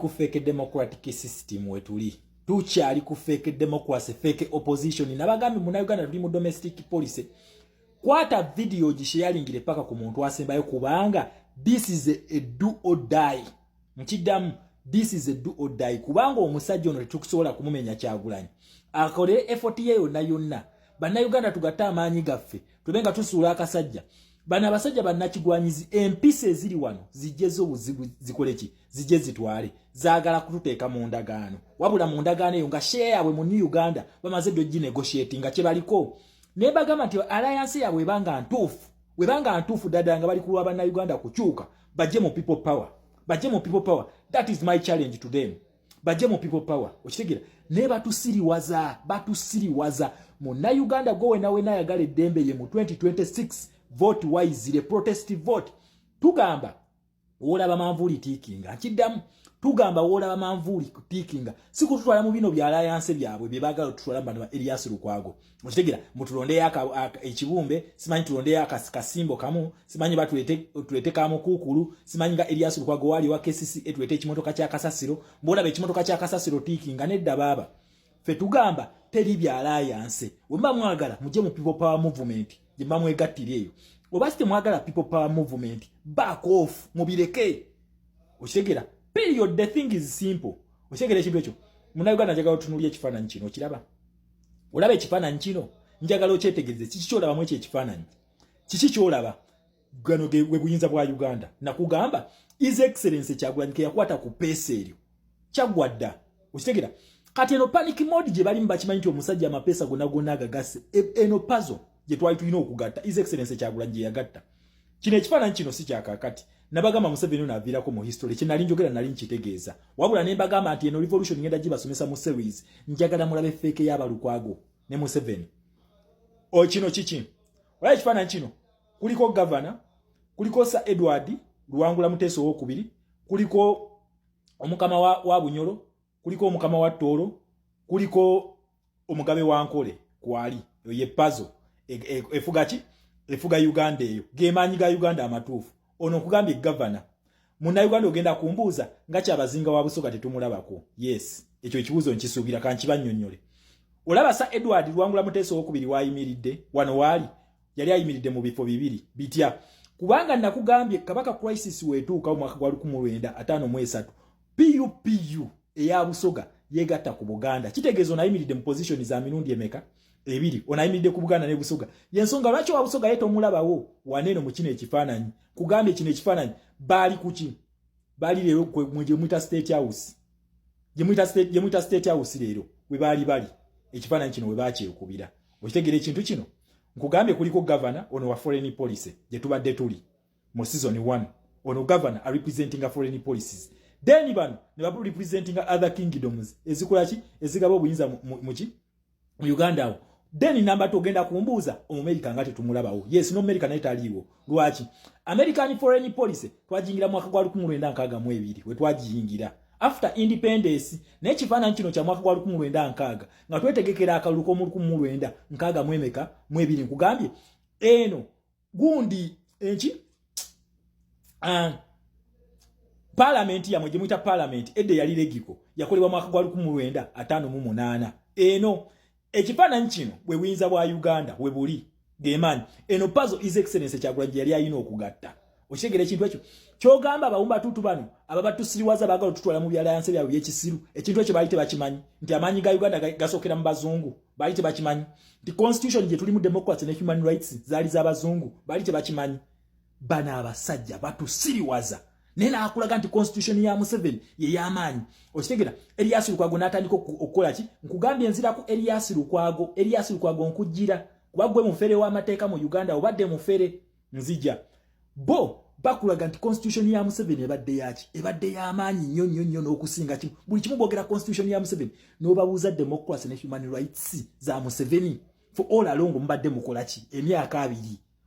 ku fake democratic system wetuli tukyali ku fake democracy fake opposition nabagambi muna Uganda tuli mu domestic policy kwata video gisharingire paka ku muntu asembayo kubanga this is a do or die mkidamu this is a do or die kubanga omusajja ono tukusobola kumumenya Kyagulanyi akole effort ye yonna bana Uganda tugata amanyi gaffe tubenga tusuula akasajja bana basajja bannakigwanyizi empise ziri wano zijjezo obuzibu zikoleki zijje zitwale zaagala kututeeka mu ndagaano wabula mu ndagaano eyo nga share yabwe mu New Uganda bamaze dojji negotiating nga kyebaliko ne bagamba nti alliance yabwe webanga ntuufu dada nga bali kulwa bana Uganda kukyuka bajje mu people power that is my challenge to them bajje mu people power okitegeera ne batusiriwaza mu na Uganda gowe nawe nayagala eddembe ye mu 2026 vote wisely protest vote tugamba olaba manvuli tikinga kidamu tugamba olaba manvuli tikinga sikutwala mu bino bya alliance byabwe bebagala tutwala bano Elias Lukwago mukitegera mutulonde ekibumbe simanyi tulonde akasimbo kamu simanyi batulete kamu kukulu simanyi nga Elias Lukwago wali wa KCC etulete ekimotoka kya Kasasiro mbona be ekimotoka kya Kasasiro tikinga nedda baba fe tugamba teri bya alliance wemba mwagala muje mu people power movement jimba mwegattire eyo obasite mwagala people power movement back off mubireke okitegera period the thing is simple okitegera ekintu ekyo muna Uganda njagala otunuulye ekifaananyi kino okiraba olaba ekifaananyi kino njagala okyetegereze kiki kyolaba mu ekyo ekifaananyi kiki kyolaba gano gwe buyinza bwa Uganda nakugamba his excellency Kyagulanyi ke yakwata ku peesa eryo kyagwadda okitegera kati eno panic mode gye bali mbakimanyi nti omusajja amapesa gonna agagase eno puzzle gye twali tulina okugatta his excellency Kyagulanyi gye yagatta kino ekifaananyi kino si kyakakati nabagamba Museveni n'aviirako mu history kinali njogera nali nkitegeeza wabula ne mbagamba nti eno revolution ngenda gibasomesa mu series njagala mulabe feke y'abalukwago ne Museveni kino kiki olaba ekifaananyi kino kuliko governor kuliko Sir Edward Luwangula Muteesa owokubiri kuliko omukama wa Bunyoro kuliko omukama wa Tooro kuliko omugabe wa Nkole kwali ye puzzle efuga Uganda eyo gemanyi ga Uganda amatuufu ono kugambye governor muna Uganda ogenda kumbuuza nga kyabazinga wa Busoga tetumulabako yes ekyo ekibuuzo nkisuubira kankibannyonnyole olaba Sir Edward Luwangula Muteesa owokubiri wayimiridde wano waali yali ayimiridde mu bifo bibiri bitya kubanga nakugambye kabaka crisis wetuuka mu mwaka gwa 1953 PUPU eya Busoga yegatta ku Buganda kitegezo nayimiridde mu position za mirundi emeka ebiri onayimiridde ku Buganda ne Busoga yensonga lwaki wa Busoga yeto omulabawo waneno mu kino ekifaananyi kugambye kino ekifaananyi bali kuki bali leero gye mwita state house gye mwita state house leero we bali ekifaananyi kino we bakyekubira okitegera ekintu kino nkugambye kuliko governor ono wa foreign policy gye tubadde tuli mu season 1 ono governor are representing a foreign policies then bano ne babu representing other kingdoms ezikolaki ezigaba obuyinza muki mu Uganda awo then number togenda kumbuuza America ngate tumulabawo yes no America naye taliwo lwaki American foreign policy twajingira mwaka gwa 1962 we twajingira after independence ne kifaananyi kino kya mwaka gwa 1960 nga twetegekera akaluko mu 1960 mwebiri nkugambye eno gundi enki parliament ya mwe mwita parliament edde yali legiko yakolebwa mwaka gwa 1958 eno ekifaananyi kino bwe buyinza bwa Uganda we buli gemanyi eno puzzle his excellency Kyagulanyi yali ayina okugatta okitegeera ekintu ekyo kyogamba abawumba tutu bano ababatusiriwaza bagala tutwala mu byalliance byabwe by'ekisiru ekintu ekyo bali tebakimanyi nti amaanyi ga Uganda gasookera mu bazungu bali tebakimanyi nti constitution gye tuli mu democracy ne human rights zaali z'abazungu bali tebakimanyi bana abasajja batusiriwaza nena akulaga nti constitution ya Museveni ye yamaanyi okitegeera Elias Lukwago n'atandika okukola ki nkugambye enzira ku Elias Lukwago nkujjira kuba gwe mufere w'amateeka mu Uganda obadde mufere nzija bo bakulaga nti constitution ya Museveni ebadde yamaanyi nnyo n'okusinga ki buli kimu boogera constitution ya Museveni n'obabuuza democracy ne human rights za Museveni for all along mubadde mukola ki emyaka 2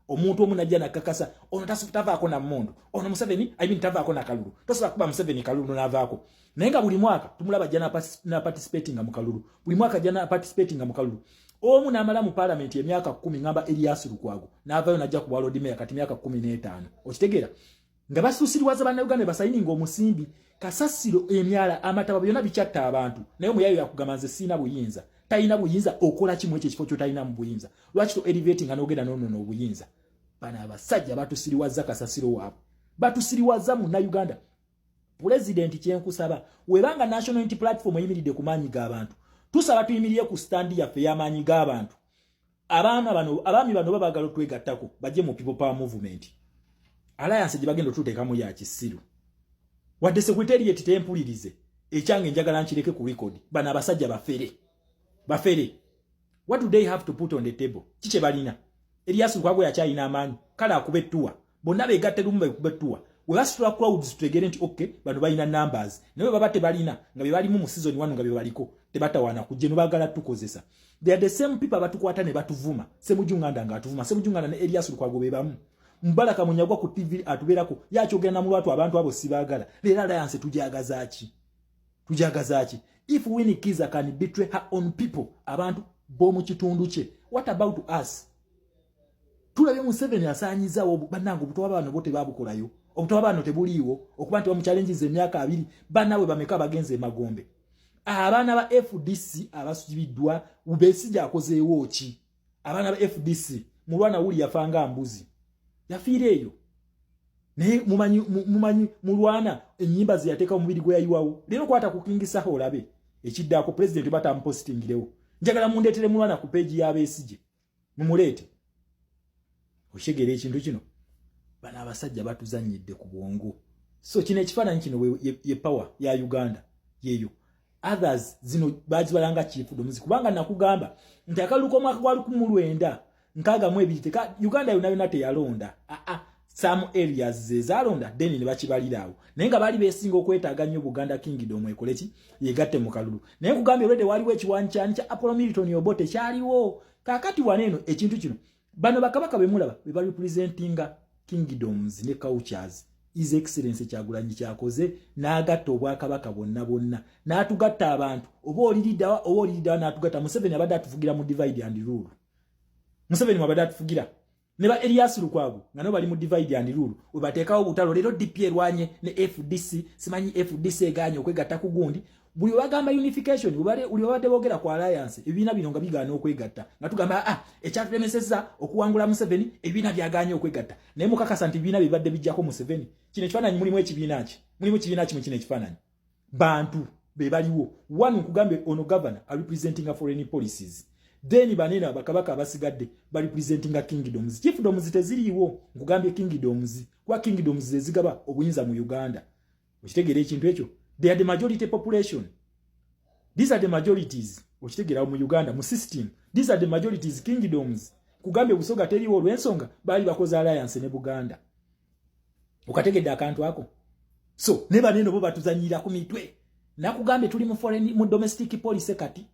omuntu omunajja nakakasa ono tavaako na mmondo ono Museveni tavaako na kalulu tosobola kuba Museveni kalulu n'avaako naye nga buli mwaka tumulaba jana na participating mu kalulu buli mwaka jana participating mu kalulu omu n'amala mu parliament emyaka 10 ngamba Elias Lukwago n'avaayo najja ku World Mayor kati myaka 15 okitegeera nga basuusiriwaza bannayuganda basayininga omusimbi kasasiro emyala amataba byonna bichatta abantu naye muyayo yakugamanze sina buyinza talina buyinza okola kimwe ekyo kifo kyo talina mu buyinza lwaki to elevating anogenda no obuyinza bana abasajja batusiriwaza kasasiro waabwe batusiriwaza mu Uganda president kyenkusaba webanga national unity platform eyimiridde ku maanyi g'abantu tusaba tuyimiriye ku stand yaffe y'amaanyi g'abantu abaami bano babagala otwegattako bajje mu people power movement alliance gye bagenda otuteekamu ya kisiru wadde secretariat tempulirize ekyange njagala nkireke ku record bana abasajja bafere what do they have to put on the table kiche balina Elias Lukwago yakyalina amaanyi kale akubettua bonna beegatte lumu bekubettua we basitula crowds tutegere nti okay bano balina numbers naye baba tebalina nga be balimu mu season 1 nga be baliko tebatawana kujje no bagala tukozesa they are the same people abatukwata ne batuvuma semujunganda nga atuvuma semujunganda ne Elias Lukwago bebamu Mbalaka Munyagwa ku TV atuberako yakyogenda mu lwatu abantu abo sibagala lera alliance tujagazaaki if Winnie Kiza can betray her own people abantu bo mu kitundu kye what about us tulabe mu 7 asanyiza bannango obuto bano bote babukolayo obuto bano tebuliiwo okuba nti bamu challenges emyaka 2 bannawe bameka bagenze magombe abaana ba FDC abasubiddwa ubesija akozeewo ki abaana ba FDC mulwana wuli yafanga mbuzi yafiireeyo ne mumanyi mulwana enyimba ziyateeka omubiri gwe yayiwawo lero kwata kukingisa olabe ekiddako president batampostingirewo njagala mundeetere mulwana ku page y'abeesije mumuleete oshegere ekintu kino bana abasajja batuzanyidde ku bwongo so kino ekifaananyi kino ye power ya Uganda yeyo others zino bazibalanga chiefdoms kubanga nakugamba nti akaluko mwaka gwa 19 nkaga mwebiri teka Uganda yona teyalonda some areas zezalonda then ne bakibalirawo naye nga bali besinga okwetaaga nnyo Buganda Kingdom ekoleki yegatte mu kalulu naye kugambye olwedde waliwo ekiwanchani kya Apollo Milton Obote kyaliwo kakati waneeno ekintu kino bano bakabaka bemulaba be bali representinga kingdoms ne cultures His Excellency Kyagulanyi kyakoze n'agatta obwakabaka bonna n'atugatta abantu oba oliridawa n'atugatta Museveni abadde atufugira mu divide and rule Museveni abadde atufugira ne ba Elias Lukwago nga no bali mu divide and rule we bateekawo butalo lero DP erwanye ne FDC simanyi FDC eganye okwegatta ku gundi buli bagamba unification uli wabadde boogera ku alliance ebibiina bino nga bigaana okwegatta nga tugamba ekyatulemesezza okuwangula Museveni ebibiina byaganye okwegatta naye mukakasa nti ebibiina bibadde bijjako Museveni kino ekifaananyi mulimu ekibiina kimu kino ekifaananyi bantu be baliwo one nkugambe ono governor representing foreign policies then banena bakabaka abasigadde bali representing kingdoms chiefdoms teziriiwo nkugambye kingdoms kwa kingdoms zezigaba obuyinza mu Uganda okitegere ekintu ekyo they are the majority population these are the majorities okitegera mu Uganda mu system these are the majorities kingdoms kugambye busoga teriiwo olw'ensonga bali bakoze alliance ne Buganda okategedde akantu ako so ne baneno bo batuzanyira ku mitwe nakugambye tuli mu foreign mu domestic policy kati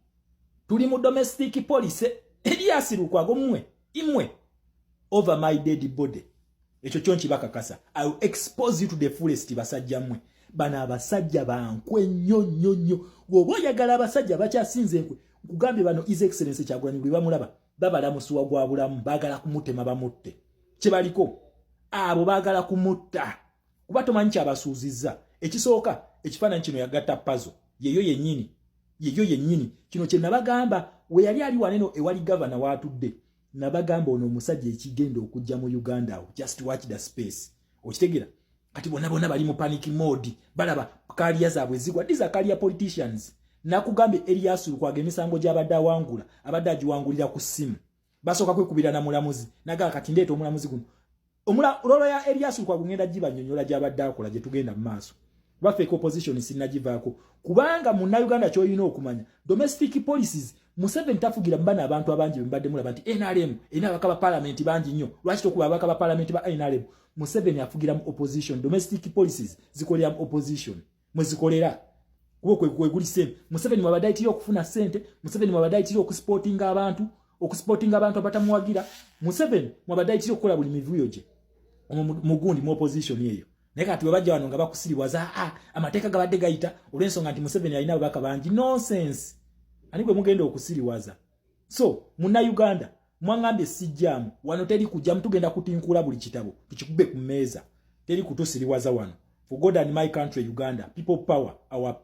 tuli mu domestic policy Elias Lukwago imwe over my dead body ekyo kyonki bakakasa I will expose you to the fullest basajja mmwe bana abasajja bankwe nnyo woboyagala abasajja bakyasinze nkwe nkugambye bano His Excellency Kyagulanyi bwe bamulaba babala musuwa gwa bulamu bagala kumutema bamutte kibaliko abo bagala kumutta kuba tomanyi kyabasuuzizza ekisooka ekifaananyi kino yagatta puzzle yeyo yennyini kino kye nabagamba we yali ali waneno ewali governor watudde nabagamba ono omusajja ekigenda okujja mu Uganda awo just watch the space okitegera kati bonna bali mu panic mode balaba kaliya zaabwe zigwa these career politicians nakugambye Elias Lukwago emisango gy'abadde awangula abadde agiwangulira ku ssimu basooka kwekubira na mulamuzi nagaa kati ndeeta omulamuzi guno lolo ya Elias Lukwago ngenda giba nnyonnyola gy'abadde akola gye tugenda mu maaso baffe opposition sinnagivaako kubanga mu Uganda ky'olina okumanya domestic policies Museveni tafugira mbana abantu abangi mbadde mulaba nti NRM ina bakaba parliament bangi nnyo lwaki tokuba bakaba parliament ba NRM Museveni afugira mu opposition domestic policies zikolera mu opposition mwezikolera kubo kweguli sente Museveni mwabadaitiri okufuna sente Museveni mwabadaitiri okusportinga abantu abatamuwagira Museveni mwabadaitiri okukola buli mivuyo gye mugundi mu opposition yeyo naye kati webajja wano nga bakusiribwaza amateeka gabadde gayita olw'ensonga nti Museveni alina ababaka bangi nonsense ani gwe mugenda okusiriwaza so munna Uganda mwangambye sijjamu wano teri kujjamu tugenda kutinkula buli kitabo tukikube ku mmeeza teri kutusiriwaza wano for God and my country, Uganda. People power, our